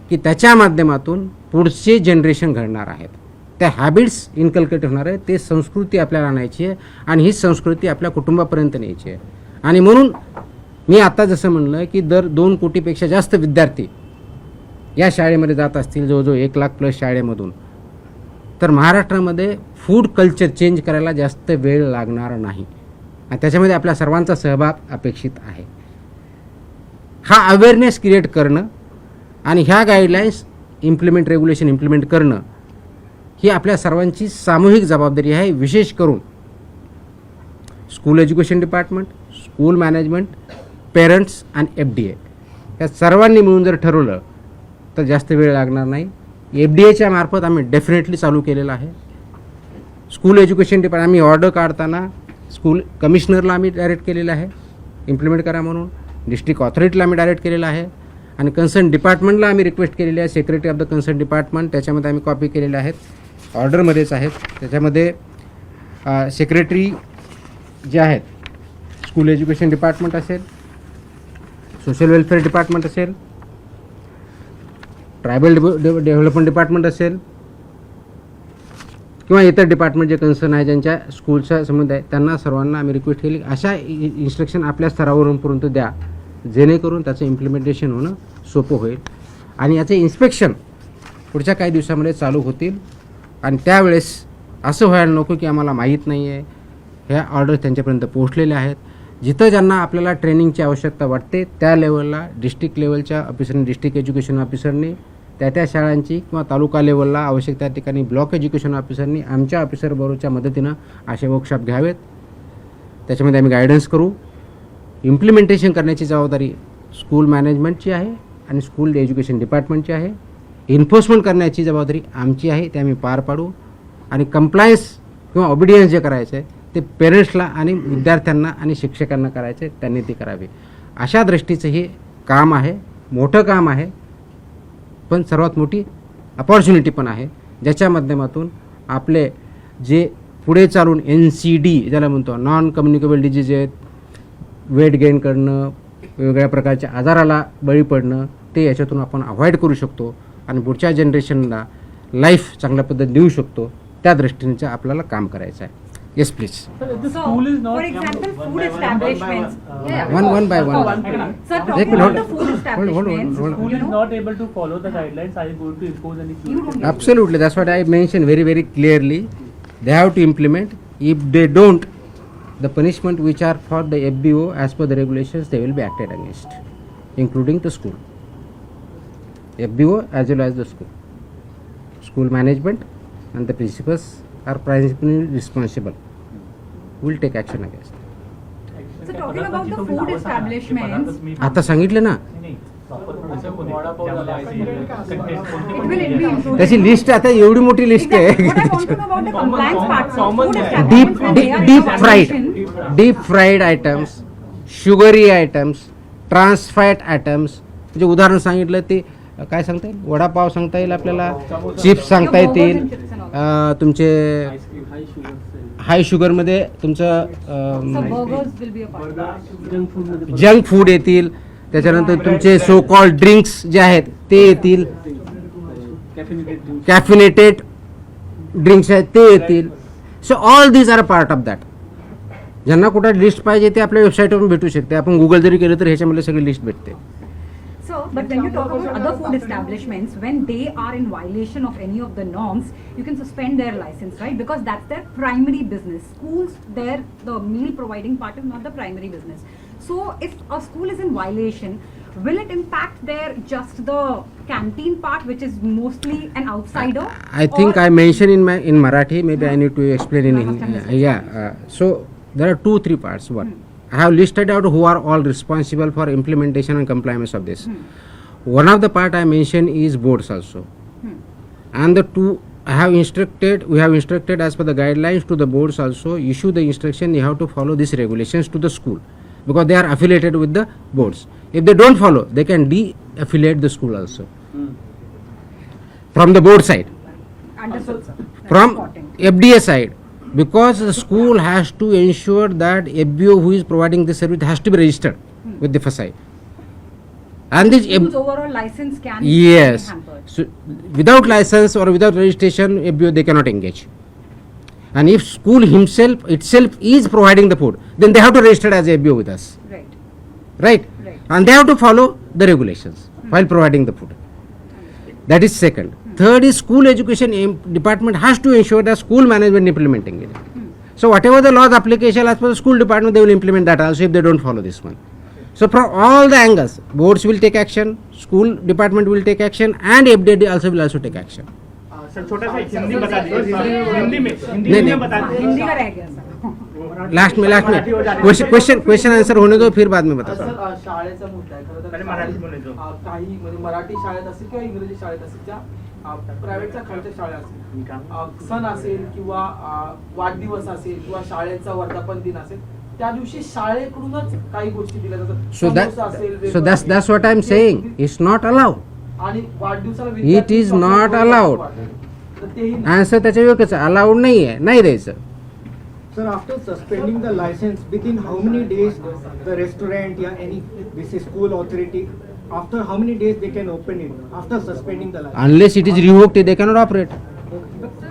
A: की त्याच्या माध्यमातून पुढचे जनरेशन घडणार आहेत, त्या हॅबिट्स इन्कल्केट होणार आहे, ते संस्कृती आपल्याला आणायची आहे आणि ही संस्कृती आपल्या कुटुंबापर्यंत न्यायची आहे. आणि म्हणून मी आता जसं म्हणलं की दर 2 कोटीपेक्षा जास्त विद्यार्थी या शाळेमध्ये जात असतील, जवळजवळ 1 लाख प्लस शाळेमधून, तर महाराष्ट्रामध्ये फूड कल्चर चेंज करायला जास्त वेळ लागणार नाही आणि त्याच्यामध्ये आपल्या सर्वांचा सहभाग अपेक्षित आहे. हा अवेअरनेस क्रिएट करणं आणि ह्या गाईडलाईन्स रेग्युलेशन इम्प्लिमेंट करणं ही आपल्या सर्वांची सामूहिक जबाबदारी आहे. विशेष करून school education department, school management, parents आणि FDA या सर्वांनी मिळून जर ठरवलं तर जास्त वेळ लागणार नाही. FDAच्या मार्फत आम्ही डेफिनेटली चालू केलेलं आहे. स्कूल एज्युकेशन डिपार्टमेंट आम्ही ऑर्डर काढताना स्कूल कमिशनरला आम्ही डायरेक्ट केलेलं आहे इम्प्लिमेंट करा म्हणून, डिस्ट्रिक्ट ऑथॉरिटीला आम्ही डायरेक्ट केलेलं आहे आणि कन्सर्न डिपार्टमेंटला आम्ही रिक्वेस्ट केलेली आहे, secretary of the concern department, त्याच्यामध्ये आम्ही कॉपी केलेल्या आहेत, ऑर्डरमध्येच आहेत. त्याच्यामध्ये सेक्रेटरी जे आहेत, स्कूल एज्युकेशन डिपार्टमेंट असेल, सोशल वेलफेअर डिपार्टमेंट असेल, ट्रायबल डेव्हलपमेंट डिपार्टमेंट असेल किंवा इतर डिपार्टमेंट जे कन्सर्न आहे ज्यांच्या स्कूलचा संबंध आहे, त्यांना सर्वांना आम्ही रिक्वेस्ट केली अशा इन्स्ट्रक्शन आपल्या स्तरावरूनपर्यंत द्या, जेणेकरून त्याचं इम्प्लिमेंटेशन होणं सोपं होईल आणि याचे इन्स्पेक्शन पुढच्या काही दिवसामध्ये चालू होतील. आणि त्यावेळेस असं व्हायला नको की आम्हाला माहीत नाही आहे. ह्या ऑर्डर्स त्यांच्यापर्यंत पोहोचलेल्या आहेत. जिथं ज्यांना आपल्याला ट्रेनिंगची आवश्यकता वाटते त्या लेवलला डिस्ट्रिक्ट लेवलच्या ऑफिसरनी, डिस्ट्रिक्ट एज्युकेशन ऑफिसरनी, त्या शाळांची किंवा तालुका लेवलला आवश्यक त्या ठिकाणी ब्लॉक एज्युकेशन ऑफिसरनी आमच्या ऑफिसरबरोबरच्या मदतीनं असे वर्कशॉप घ्यावेत. त्याच्यामध्ये आम्ही गायडन्स करू. इम्प्लिमेंटेशन करण्याची जबाबदारी स्कूल मॅनेजमेंटची आहे आणि स्कूल एज्युकेशन डिपार्टमेंटची आहे. एन्फोर्समेंट करण्याची जबाबदारी आमची आहे, ते आम्ही पार पाडू. आणि कंप्लायन्स किंवा ऑबिडियन्स जे करायचं आहे ते पेरेंट्सला आणि विद्यार्थ्यांना आणि शिक्षकांना करायचं आहे, त्यांनी ते करावे. अशा दृष्टीचं हे काम आहे, मोठं काम आहे, पण सर्वात मोठी अपॉर्च्युनिटी पण आहे, ज्याच्या माध्यमातून आपले जे पुढे चालून NCD ज्याला म्हणतो, नॉन कम्युनिकेबल डिजीज आहेत, वेट गेन करणं, वेगवेगळ्या प्रकारच्या आजाराला बळी पडणं, ते याच्यातून आपण अवॉइड करू शकतो आणि पुढच्या जनरेशनला लाईफ चांगल्या पद्धतीने देऊ शकतो. त्या दृष्टीने आपल्याला काम करायचं आहे. Yes, please.
C: Sir, the
B: So,
C: school is not.
B: for example, food establishments. Yeah.
A: One by one.
B: Sir,
A: Take
B: talking
A: it,
B: about
A: hold
B: the
A: it.
B: food establishments,
A: hold on.
C: School
B: you
C: is
B: know,
C: not able to follow the guidelines. Are you going to impose any
B: you don't get
A: Absolutely, that's what I mentioned very, very clearly. They have to implement. If they don't, the punishment which are for the FBO as per the regulations, they will be acted against, including the school. FBO as well as the school. School management and the principals are principally responsible. Will take action against.
B: So talking about the food establishments,
A: आता सांगितलं ना,
B: it will be included.
A: त्याची list आता एवढी मोठी list
B: Exactly. What I
A: आहे.
B: want to know about the compliance part, sir. Food
A: deep
B: establishments, when they are in violation,
A: deep fried items, sugary items, trans fat items. म्हणजे उदाहरण सांगितलं ते काय सांगता येईल, वडापाव सांगता येईल आपल्याला, चिप्स सांगता येतील, तुमचे हाय शुगरमध्ये तुमचं
B: so burgers will be a part.
A: Junk food येतील, त्याच्यानंतर तुमचे सो कॉल्ड ड्रिंक्स जे आहेत ते येतील, कॅफिनेटेड ड्रिंक्स आहेत ते येतील. So all these are a part of that. ज्यांना कुठं लिस्ट पाहिजे ते आपल्या वेबसाईटवरून भेटू शकते. आपण गुगल जरी केलं तर ह्याच्यामध्ये सगळी लिस्ट भेटते.
B: So, but when you talk about other food establishments, when they are in violation of any of the norms, you can suspend their license, right? Because that's their primary business. Schools, the meal providing part is not the primary business. So, if a school is in violation, will it impact their just the canteen part, which is mostly an outsider?
A: I think
B: or-
A: I mentioned in Marathi. Maybe I need to explain in
B: I must have missed it.
A: so there are 2-3 parts. One, I have listed out who are all responsible for implementation and compliance of this. One of the part I mentioned is boards also, and the two we have instructed as per the guidelines to the boards also. Issue the instruction, you have to follow these regulations to the school because they are affiliated with the boards. If they don't follow, they can de-affiliate the school also from the board side.
B: Understood, sir. That's
A: From
B: important.
A: FDA side, because the school has to ensure that FBO who is providing this service has to be registered with the FSI. And this
B: School's overall license can
A: yes,
B: be hampered.
A: so without license or without registration, FBO they cannot engage. And if school itself is providing the food, then they have to register as FBO with us,
B: Right.
A: right?
B: Right.
A: And they have to follow the regulations while providing the food. That is second. Third is school education department has to ensure that school management implementing it. So whatever the laws application as per the school department, they will implement that also if they don't follow this one. So from all the angles, boards will take action, school department will take action, and FDA also will also take action.
D: Sir छोटा सा हिंदी बता दीजिए, हिंदी
A: नहीं,
D: में बता
B: हाँ,
D: दीजिए.
B: हिंदी का रह गया सर.
A: लास्ट में क्वेश्चन आंसर होने दो, फिर बाद में बता.
E: सर शाळेचा मुद्दा आहे खरं
D: पहिले
E: तर
D: मराठी बोलायचो.
E: काही म्हणजे मराठी शाळेत असेल किंवा इंग्रजी शाळेत असेल ज्या प्रायव्हेटच्या खालच्या शाळा असतील, सण असेल किंवा वाढदिवस असेल किंवा शाळेचा वर्धापन दिन असेल, त्या दिवशी शाळेकडूनच काही गोष्टी दिल्या जातात. समोसा असेल,
A: So
E: वेफर
A: that's
E: असेल.
A: what I'm saying. It's not allowed.
E: आणि वाढदिवसाला
A: It
E: विद्यार्थी
A: is
E: चॉकलेट
A: not
E: वगैरे
A: allowed.
E: वाटतात. तर तेही नाही.
A: आन्सर त्याच्या योग्यच अलाउड नाही आहे, नाही द्यायचं.
F: Sir, after suspending the license, within how many days the restaurant or any this is school authority, after how many days they can open it after suspending the license?
A: Unless it is revoked, they cannot operate.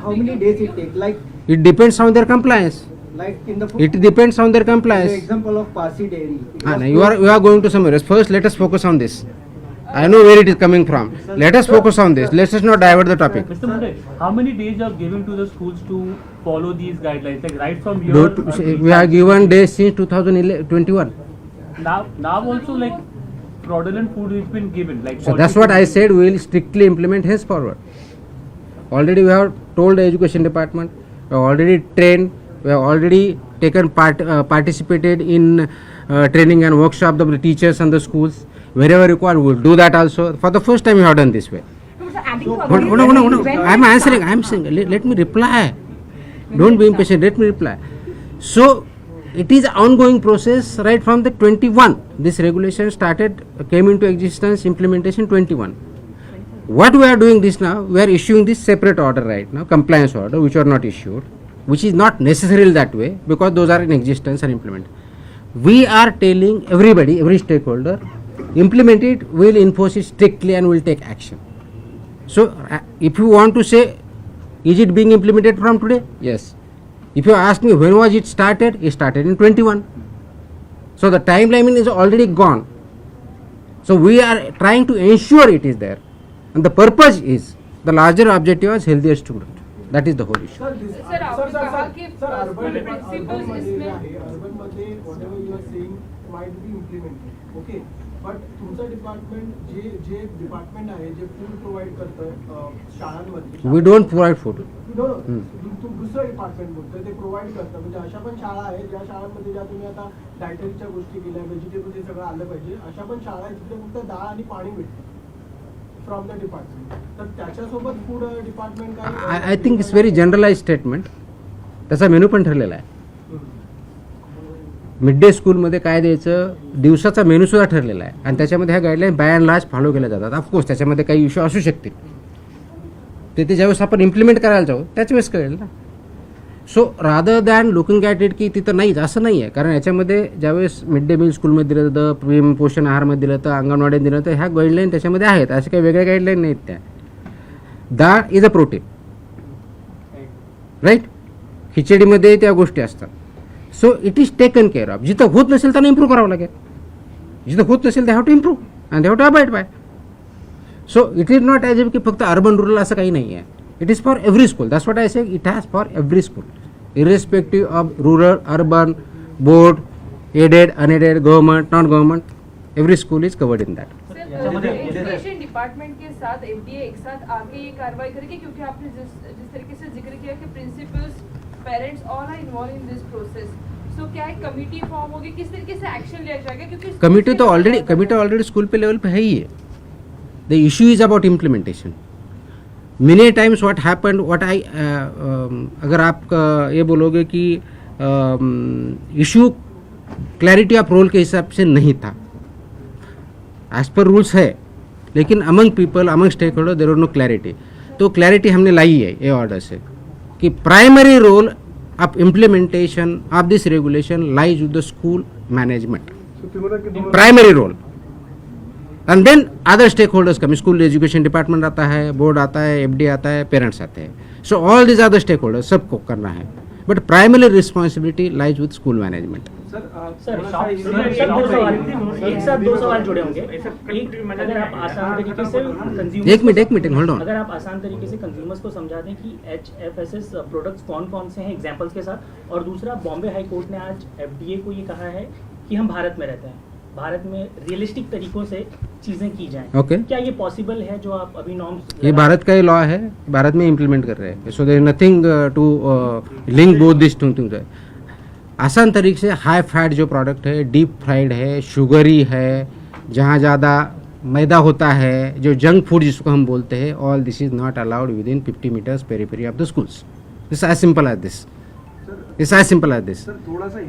F: How many days it take?
A: It depends on their compliance.
F: Like in the
A: It depends on their
F: the
A: compliance.
F: example of Parsi Dairy. It was
A: You are going to somewhere else. First, let us focus on this. I know where it is coming from. Let us focus on this. Let us not divert the topic.
C: Mr. Munde, how many days you are giving to the schools to follow these guidelines? Like right from your
A: We have given days since 2021.
C: now also like fraudulent food has been given. Like
A: So that's what I said. We will strictly implement henceforward. Already we have told the education department. We have already trained. We have already taken participated in training and workshop of the teachers and the schools. Wherever required, we will do that also. For the first time, we have done this way.
B: No, sir, adding to
A: Hold on.
B: when
A: I am
B: we
A: answering.
B: start-
A: I am saying. Let me reply. Don't be impatient. Let me reply. So it is ongoing process right from the 21. This regulation came into existence, implementation 21. What we are doing this now, we are issuing this separate order right now, compliance order, which are not issued, which is not necessarily that way because those are in existence and implemented. We are telling everybody, every stakeholder, implement it, we will enforce it strictly and we will take action. So if you want to say, is it being implemented from today? Yes. If you ask me when was it started in 21. So the timeline is already gone. So we are trying to ensure it is there, and the purpose is the larger objective is healthier student. That is the whole issue.
G: Sir आपने कहा कि
H: urban
G: principles इसमें
H: urban मध्ये whatever you are saying might be implemented, okay, but तुमचं department जे department आहे जे food provide करतं शाळांमध्ये,
A: We don't provide food.
H: दुसरं डिपार्टमेंट बोलतोय ते प्रोव्हाइड करतं, म्हणजे अशा पण शाळा आहेत ज्या शाळांमध्ये ज्या तुम्ही आता डायटरीच्या गोष्टी केल्या, व्हेजिटेबल हे सगळं आलं पाहिजे, अशा पण शाळा आहेत जिथे फक्त डाळ आणि पाणी मिळतं फ्रॉम द डिपार्टमेंट. तर त्याच्यासोबत फूड डिपार्टमेंट काय
A: I think it's very generalized statement. त्याचा मेनू पण ठरलेला आहे. मिड डे स्कूलमध्ये काय द्यायचं दिवसाचा मेनू सुद्धा ठरलेला आहे, आणि त्याच्यामध्ये ह्या guideline by and large follow केल्या जातात. ऑफकोर्स त्याच्यामध्ये काही इश्यू असू शकतील, ते ज्यावेळेस आपण इम्प्लिमेंट करायला जाऊ त्याच वेळेस कळेल ना. So rather than looking at it की तिथं नाहीच असं नाही आहे, कारण याच्यामध्ये ज्यावेळेस मिड डे मील स्कूलमध्ये दिलं जातं, प्रेम पोषण आहारमध्ये दिलं तर अंगणवाडीत दिलं तर ह्या गाईडलाईन त्याच्यामध्ये आहेत. असे काही वेगळ्या गाईडलाईन नाहीत त्या. डाळ इज अ प्रोटीन, राईट. खिचडीमध्ये त्या गोष्टी असतात. So it is taken care of. जिथं होत नसेल त्यांना इम्प्रूव्ह करावं लागेल. जिथं होत नसेल they have to improve and they have to abide by. So it is not as if की फक्त अर्बन रुरल असं काही नाही आहे. It is for every school. That's what I say. It has for every school irrespective of rural, urban, board, aided, unaided, government, non government, every school is covered in that.
G: Education department के साथ FDA एक साथ आके ये कार्रवाई करेगी, क्योंकि आपने जिस तरीके से जिक्र किया कि principals, parents all are involve in this process. So क्या एक कमेटी फॉर्म होगी, किस तरीके से एक्शन लिया जाएगा, क्योंकि
A: कमिटी तो ऑलरेडी स्कूल पे लेवल पे है ही है. The issue is about implementation. Many times what happened what I अगर आप ये बोलोगे कि इशू क्लैरिटी ऑफ रोल के हिसाब से नहीं था. एज पर रूल्स है, लेकिन among people, among stakeholder there are no clarity. तो क्लैरिटी हमने लाई है ये ऑर्डर से कि primary role of implementation of this regulation lies with the school management. Primary role. And then other stake holders come. School education department आता है, board आता है, एफडी आता है, पेरेंट्स आते हैं. सो ऑल दिस अदर स्टेक होल्डर्स सबको करना है, बट प्राइमरी रिस्पॉन्सिबिलिटी लाइज विद स्कूल मैनेजमेंट.
C: सर एक साथ दो सवाल जुड़े होंगे. एक, अगर आप आसान तरीके से कंज्यूमर,
A: एक मिनट होल्ड ऑन.
C: अगर आप आसान तरीके से कंज्यूमर्स को समझा दें कि HFSS प्रोडक्ट्स कौन कौन से हैं एग्जांपल्स के साथ. और दूसरा, बॉम्बे हाई कोर्ट ने आज FDA को ये कहा है कि हम भारत में रहते हैं, भारत में रियलिस्टिक तरीकों से चीजें की जाएं.
A: ओके.
C: क्या ये पॉसिबल है जो आप अभी नॉर्म्स?
A: ये भारत का ही लॉ है, भारत में इम्प्लीमेंट कर रहे हैं. So there nothing to link both this two things. आसान तरीके से हाई फैट जो प्रोडक्ट है, डीप फ्राइड है, शुगरी है, जहाँ ज़्यादा मैदा होता है, जो जंक फूड जिसको हम बोलते हैं, all this is not allowed within 50 metres periphery of the schools. It's as simple as this. It's as simple as this.
I: Sir थोड़ा सा